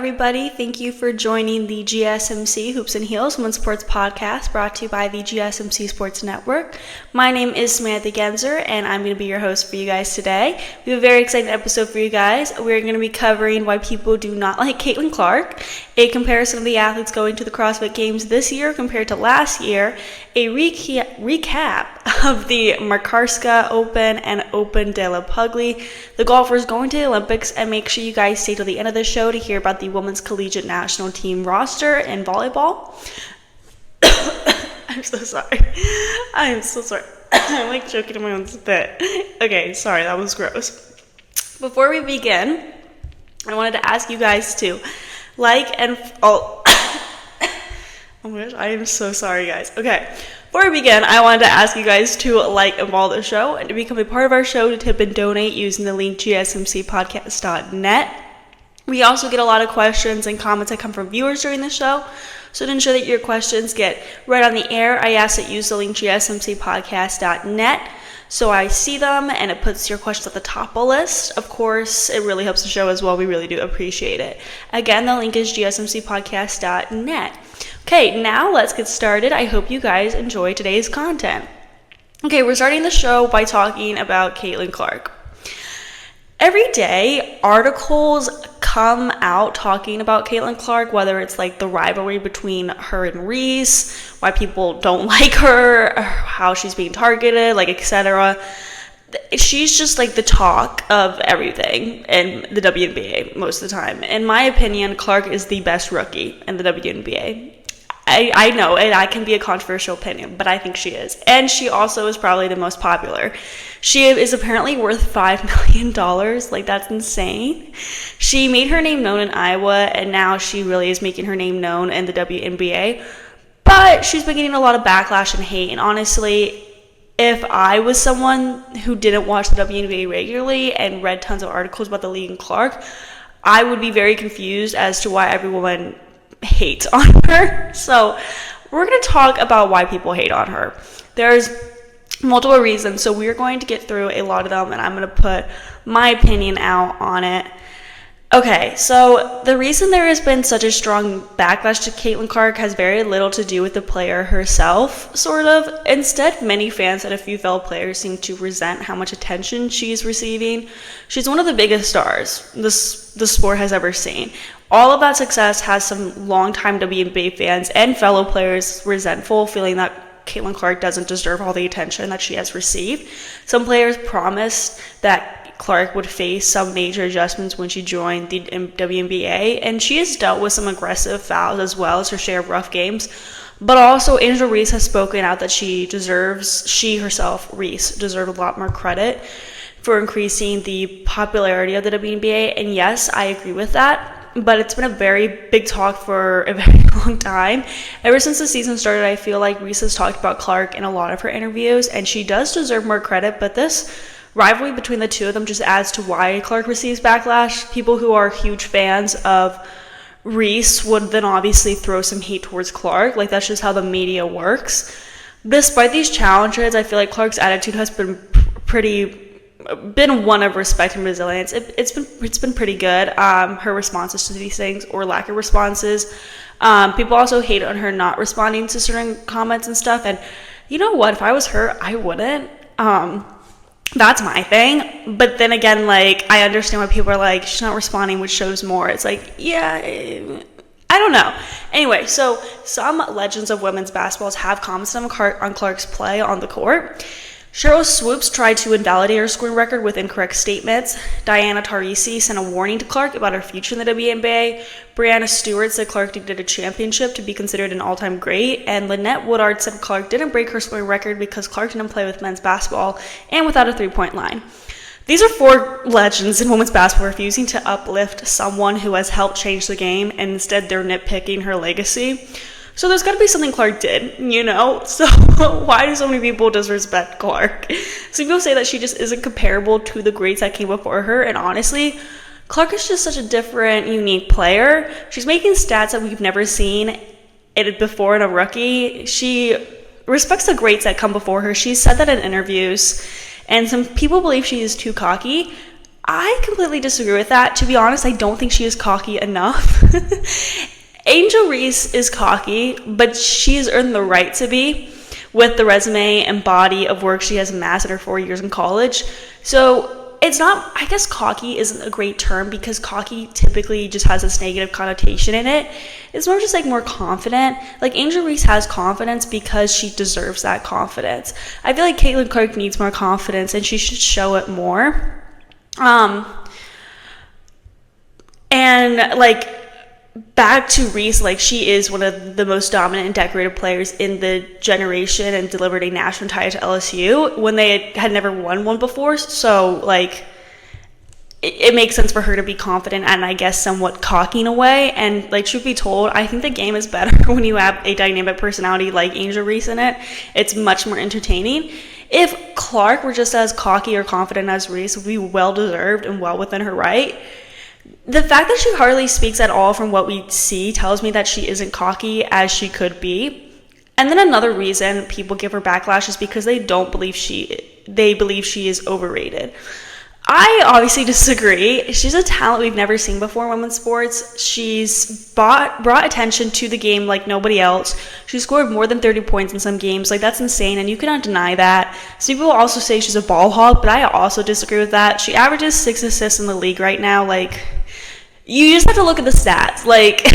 everybody. Thank you for joining the GSMC Hoops and Heels Women's Sports Podcast brought to you by the GSMC Sports Network. My name is Samantha Genzer, and I'm going to be your host for you guys today. We have a very exciting episode for you guys. We're going to be covering why people do not like Caitlin Clark, a comparison of the athletes going to the CrossFit Games this year compared to last year, a recap of the Makarska Open and Open de la Pugli, the golfers going to the Olympics, and make sure you guys stay till the end of the show to hear about the women's collegiate national team roster in volleyball. I'm so sorry. I'm like choking on my own spit. Okay, sorry, that was gross. Before we begin, I wanted to ask you guys to like and oh my gosh, I am so sorry, guys. Okay, before we begin, I wanted to ask you guys to like and follow the show and to become a part of our show to tip and donate using the link gsmcsportsnetwork.net. We also get a lot of questions and comments that come from viewers during the show. So to ensure that your questions get read on the air, I ask that you use the link gsmcsportsnetwork.net so I see them and it puts your questions at the top of the list. Of course, it really helps the show as well. We really do appreciate it. Again, the link is gsmcsportsnetwork.net. Okay, now let's get started. I hope you guys enjoy today's content. Okay, we're starting the show by talking about Caitlin Clark. Every day, articles come out talking about Caitlin Clark, whether it's like the rivalry between her and Reese, why people don't like her, how she's being targeted, like etc. She's just like the talk of everything in the WNBA most of the time. In my opinion, Clark is the best rookie in the WNBA. I know, and I can be a controversial opinion, but I think she is. And she also is probably the most popular. She is apparently worth $5 million. Like, that's insane. She made her name known in Iowa, and now she really is making her name known in the WNBA. But she's been getting a lot of backlash and hate. And honestly, if I was someone who didn't watch the WNBA regularly and read tons of articles about the league and Clark, I would be very confused as to why everyone hates on her. So we're going to talk about why people hate on her. There's multiple reasons, so we're going to get through a lot of them, and I'm going to put my opinion out on it. Okay, so the reason there has been such a strong backlash to Caitlin Clark has very little to do with the player herself, sort of. Instead, many fans and a few fellow players seem to resent how much attention she's receiving. She's one of the biggest stars the sport has ever seen. All of that success has some longtime WNBA fans and fellow players resentful, feeling that Caitlin Clark doesn't deserve all the attention that she has received. Some players promised that Clark would face some major adjustments when she joined the WNBA, and she has dealt with some aggressive fouls as well as her share of rough games. But also, Angel Reese has spoken out that Reese deserved a lot more credit for increasing the popularity of the WNBA, and yes, I agree with that. But it's been a very big talk for a very long time. Ever since the season started, I feel like Reese has talked about Clark in a lot of her interviews, and she does deserve more credit, but this rivalry between the two of them just adds to why Clark receives backlash. People who are huge fans of Reese would then obviously throw some hate towards Clark. Like, that's just how the media works. Despite these challenges, I feel like Clark's attitude has been one of respect and resilience. It's been pretty good. Her responses to these things, or lack of responses. People also hate on her not responding to certain comments and stuff. And you know what? If I was her, I wouldn't. That's my thing. But then again, like, I understand why people are like, she's not responding, which shows more. It's like, yeah, I don't know. Anyway, so some legends of women's basketballs have commented on Clark's play on the court. Cheryl Swoops tried to invalidate her scoring record with incorrect statements. Diana Taurasi sent a warning to Clark about her future in the WNBA. Brianna Stewart said Clark needed a championship to be considered an all-time great. And Lynette Woodard said Clark didn't break her scoring record because Clark didn't play with men's basketball and without a three-point line. These are four legends in women's basketball refusing to uplift someone who has helped change the game, and instead they're nitpicking her legacy. So there's got to be something Clark did, you know? So why do so many people disrespect Clark? Some people say that she just isn't comparable to the greats that came before her, and honestly, Clark is just such a different, unique player. She's making stats that we've never seen it before in a rookie. She respects the greats that come before her. She's said that in interviews, and some people believe she is too cocky. I completely disagree with that. To be honest, I don't think she is cocky enough. Angel Reese is cocky, but she's earned the right to be with the resume and body of work she has amassed in her 4 years in college. So it's not, I guess cocky isn't a great term because cocky typically just has this negative connotation in it. It's more just like more confident. Like Angel Reese has confidence because she deserves that confidence. I feel like Caitlin Clark needs more confidence and she should show it more. And like back to Reese, like she is one of the most dominant and decorated players in the generation and delivered a national title to LSU when they had never won one before. So like it makes sense for her to be confident and I guess somewhat cocky in a way. And like truth be told, I think the game is better when you have a dynamic personality like Angel Reese in it. It's much more entertaining. If Clark were just as cocky or confident as Reese, would be well deserved and well within her right. The fact that she hardly speaks at all from what we see tells me that she isn't cocky as she could be. And then another reason people give her backlash is because they believe she is overrated. I obviously disagree. She's a talent we've never seen before in women's sports. She's brought attention to the game like nobody else. She scored more than 30 points in some games. Like, that's insane, and you cannot deny that. Some people also say she's a ball hog, but I also disagree with that. She averages 6 assists in the league right now. Like, you just have to look at the stats. Like,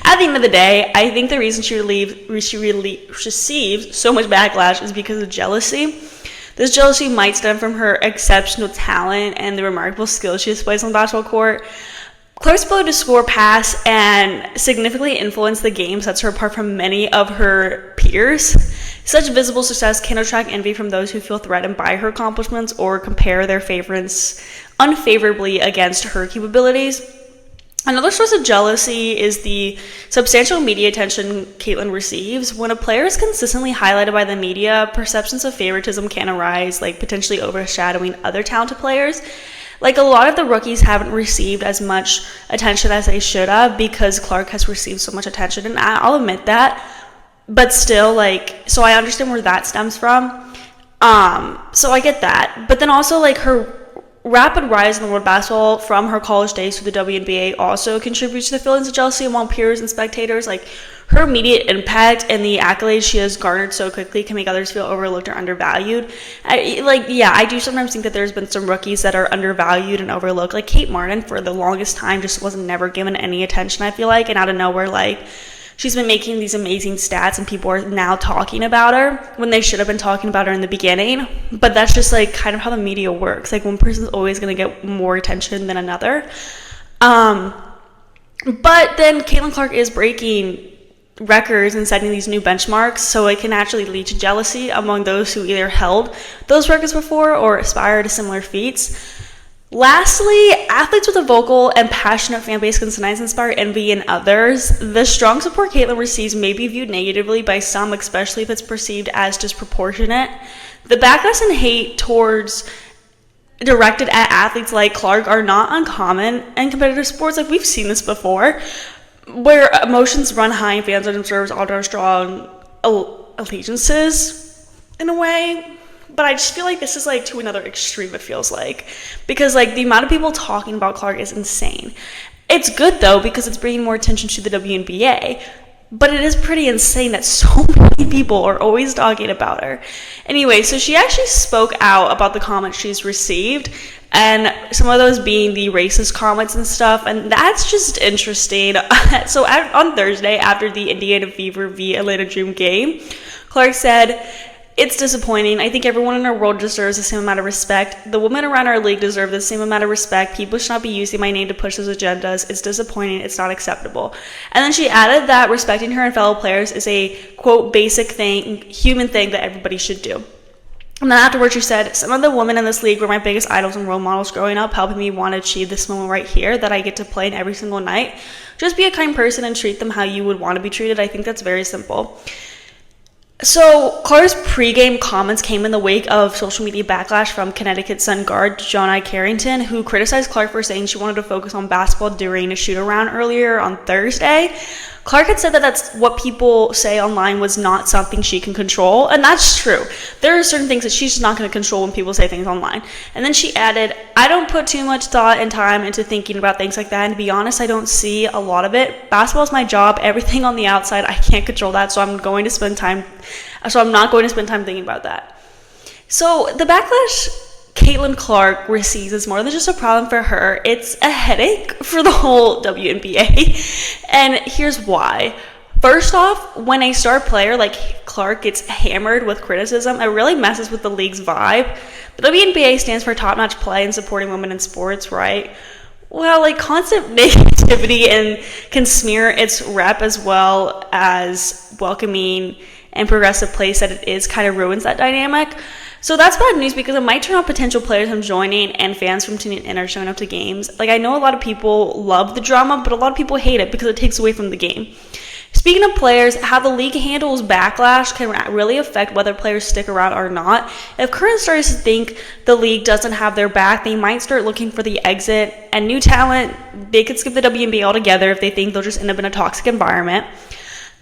at the end of the day, I think the reason she receives so much backlash is because of jealousy. This jealousy might stem from her exceptional talent and the remarkable skills she displays on the basketball court. Clark's ability to score, pass, and significantly influence the game sets her apart from many of her peers. Such visible success can attract envy from those who feel threatened by her accomplishments or compare their favorites unfavorably against her capabilities. Another source of jealousy is the substantial media attention Caitlin receives. When a player is consistently highlighted by the media, perceptions of favoritism can arise, like potentially overshadowing other talented players. Like, a lot of the rookies haven't received as much attention as they should have because Clark has received so much attention, and I'll admit that. But still, like, so I understand where that stems from. So I get that. But then also, like, her rapid rise in the world of basketball from her college days to the WNBA also contributes to the feelings of jealousy among peers and spectators. Like, her immediate impact and the accolades she has garnered so quickly can make others feel overlooked or undervalued. I do sometimes think that there's been some rookies that are undervalued and overlooked. Like Kate Martin, for the longest time, just was never given any attention, I feel like, and out of nowhere, like, she's been making these amazing stats and people are now talking about her when they should have been talking about her in the beginning. But that's just like kind of how the media works. Like, one person's always going to get more attention than another. But then Caitlin Clark is breaking records and setting these new benchmarks, so it can actually lead to jealousy among those who either held those records before or aspire to similar feats. Lastly, athletes with a vocal and passionate fan base can sometimes inspire envy in others. The strong support Caitlin receives may be viewed negatively by some, especially if it's perceived as disproportionate. The backlash and hate directed at athletes like Clark are not uncommon in competitive sports. Like, we've seen this before, where emotions run high and fans and observers all have strong allegiances in a way. But I just feel like this is like to another extreme, it feels like, because like the amount of people talking about Clark is insane. It's good though because it's bringing more attention to the WNBA, but it is pretty insane that so many people are always talking about her. Anyway, so she actually spoke out about the comments she's received, and some of those being the racist comments and stuff, and that's just interesting. So on Thursday, after the Indiana Fever v Atlanta Dream game, Clark said, "It's disappointing. I think everyone in our world deserves the same amount of respect. The women around our league deserve the same amount of respect. People should not be using my name to push those agendas. It's disappointing. It's not acceptable." And then she added that respecting her and fellow players is a, quote, basic thing, human thing that everybody should do. And then afterwards she said, "Some of the women in this league were my biggest idols and role models growing up, helping me want to achieve this moment right here that I get to play in every single night. Just be a kind person and treat them how you would want to be treated. I think that's very simple." So Clark's pregame comments came in the wake of social media backlash from Connecticut Sun guard Jonai Carrington, who criticized Clark for saying she wanted to focus on basketball during a shoot-around earlier on Thursday. Clark had said that that's what people say online was not something she can control, and that's true. There are certain things that she's just not going to control when people say things online. And then she added, I don't put too much thought and time into thinking about things like that, and to be honest, I don't see a lot of it. Basketball is my job. Everything on the outside, I can't control that, so I'm not going to spend time thinking about that. So the backlash Caitlin Clark receives is more than just a problem for her. It's a headache for the whole WNBA. And here's why. First off, when a star player like Clark gets hammered with criticism, it really messes with the league's vibe. The WNBA stands for top-notch play and supporting women in sports, right? Well, like, constant negativity and can smear its rep, as well as welcoming and progressive place that it is, kind of ruins that dynamic. So that's bad news because it might turn off potential players from joining and fans from tuning in or showing up to games. Like, I know a lot of people love the drama, but a lot of people hate it because it takes away from the game. Speaking of players, how the league handles backlash can really affect whether players stick around or not. If current stars think the league doesn't have their back, they might start looking for the exit, and new talent, they could skip the WNBA altogether if they think they'll just end up in a toxic environment.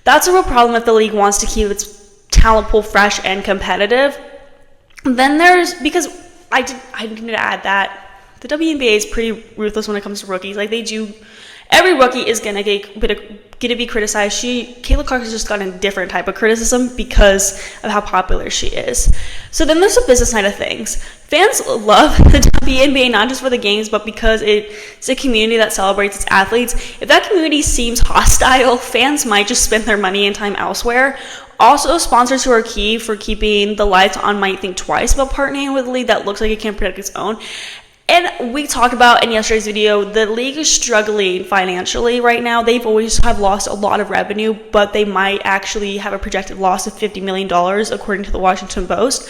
That's a real problem if the league wants to keep its talent pool fresh and competitive. Then because I need to add that the WNBA is pretty ruthless when it comes to rookies. Like, every rookie is gonna be criticized. Caitlin Clark has just gotten a different type of criticism because of how popular she is. So then there's the business side of things. Fans love the WNBA not just for the games, but because it's a community that celebrates its athletes. If that community seems hostile, fans might just spend their money and time elsewhere. Also, sponsors who are key for keeping the lights on might think twice about partnering with a league that looks like it can't protect its own. And we talked about in yesterday's video, the league is struggling financially right now. They've always have lost a lot of revenue, but they might actually have a projected loss of $50 million, according to the Washington Post.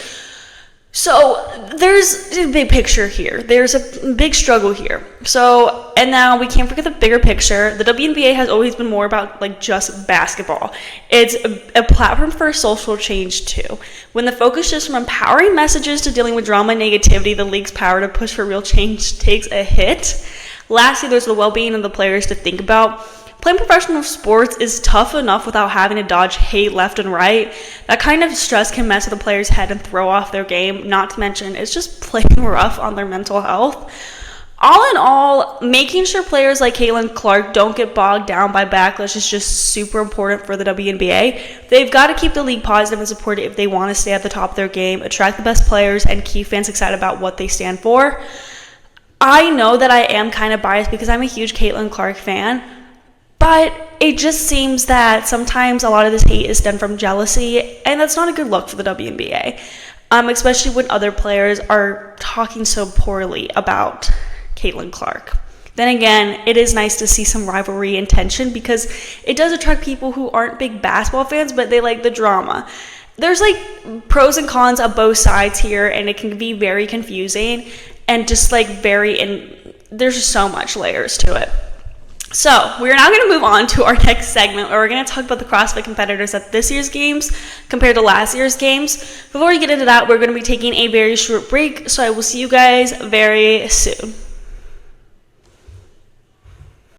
So there's a big picture here. There's a big struggle here. So, and now we can't forget the bigger picture. The WNBA has always been more about like just basketball. It's a platform for social change too. When the focus shifts from empowering messages to dealing with drama and negativity, the league's power to push for real change takes a hit. Lastly, there's the well-being of the players to think about. Playing professional sports is tough enough without having to dodge hate left and right. That kind of stress can mess with a player's head and throw off their game, not to mention it's just plain rough on their mental health. All in all, making sure players like Caitlin Clark don't get bogged down by backlash is just super important for the WNBA. They've got to keep the league positive and supportive if they want to stay at the top of their game, attract the best players, and keep fans excited about what they stand for. I know that I am kind of biased because I'm a huge Caitlin Clark fan, but it just seems that sometimes a lot of this hate is stemmed from jealousy, and that's not a good look for the WNBA, especially when other players are talking so poorly about Caitlin Clark. Then again, it is nice to see some rivalry and tension because it does attract people who aren't big basketball fans, but they like the drama. There's like pros and cons of both sides here, and it can be very confusing and just like there's just so much layers to it. So we're now going to move on to our next segment where we're going to talk about the CrossFit competitors at this year's games compared to last year's games. Before we get into that, we're going to be taking a very short break, so I will see you guys very soon.